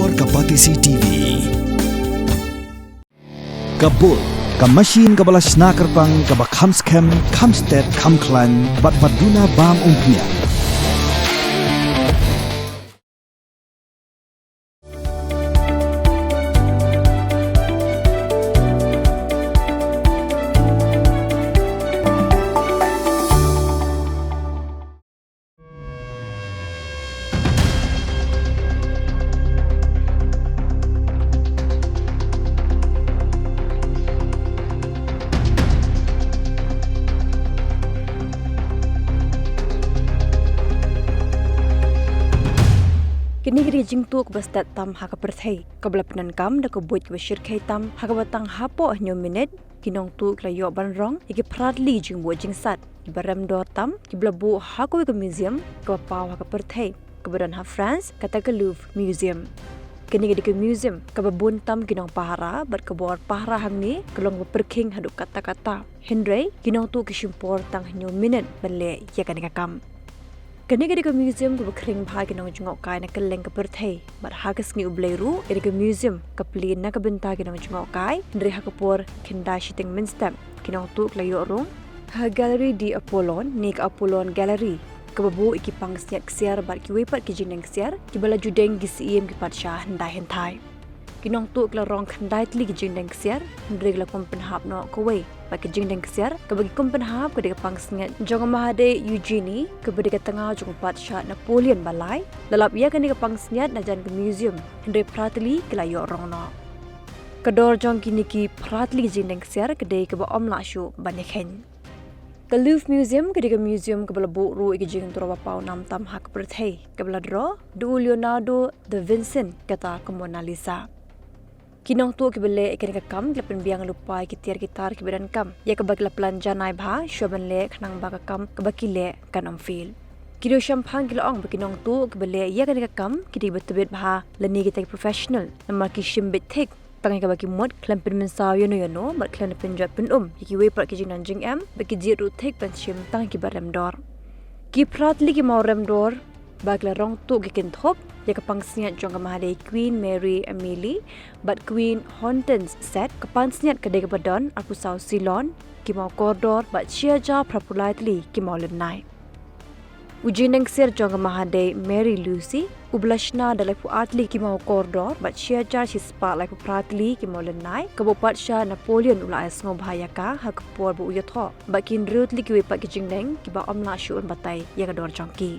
Mawkordor kapatisi TV. Kabul, ka machine ka balas snacker pang ka bakham scam, kham Sted, kham Khein, bat baduna bam umpnya. Kini Jingtuh ke Sted tam haka perthai kabla penankam da ko buat ke syirkai tam haka batang Hapoh nyo Minit kinong tu klayo ban Rong iki pradli jing buat jingsat ibaram dor tam kibla bu hako ke museum ke pau haka perthai kebadan ha France kata ke Louvre Museum. Kini ke museum ke babun tam kinong pahara bat ke bor pahara hang ni kelong berking haduk kata-kata Henry kinong tu ke shimpor tang nyo Minit bale ya kan kam. Kini ke museum ke berkering bhai kinong jungok kai na keleng ke perthai bat hagas ngi ubleiru ke museum ke pelin na ke benta kinong jungok kai ndri hakapor kenda shiting minstem kinong tu klayo Rong ha gallery di Apollon ni ke Apollon gallery ke babu iki pang siat ksiar bat ki wepat ki jineng ksiar ki bala judeng gi siem ki patsha ndai hentai kinong tu kla Rong khandai tli ki jineng ksiar ndri la kompen hap no ko we ba ke jingdeng ksiar ke bagi kompen hap ke de pang singat jong mahade Eugenie ke bade ke tengah jong patsha Napoleon balai lalap ia ke pang singat na jan ke museum ndri pratli ke layo Rong no kedor jong kini ki pratli jingdeng ksiar ke de ke ba om la Shuh ban Khein ke Louvre Museum ke museum ke bala bu ru ke jing tro ba pau nam tam hak perthai ke bala dro du Leonardo da Vinci kata ke Mona Lisa kinong tu ke bele ikan ke kam lepen biang lupa ke tiar gitar ke badan kam ya ke bag la planja nai bha shoban le khnang ba ka kam ke bakile kanam fil kido champagne ke ong kinong tu ke bele ya ke kam ke di betebet bha lani ke tek professional namar ki shimbit thik pangai ke bagi mod klempen mensaw yono bat klen penjat pen ki we par ke jing nan jing am bagi ji ru thik pen shim tang ki barem dor ki pratli ki maurem dor bagla Rong tu ke kin thop ya ke pangsiat jong ke mahade Queen Mary Emily but Queen Hortense Sted ke pansiat ke de ke badon aku sau Silon ki Mawkordor bat chiaja prapulatli ki maulenai ujineng sir jong ke mahade Mary Lucy ublashna dalai pu atli ki Mawkordor bat chiaja si spa lai pu pratli ki maulenai ke bopat sha Napoleon ula as ngobhaya ka hak por bu uyatho bakin rutli ki wepat ki jingdeng ki ba omla shuun batai ya ke dor jongki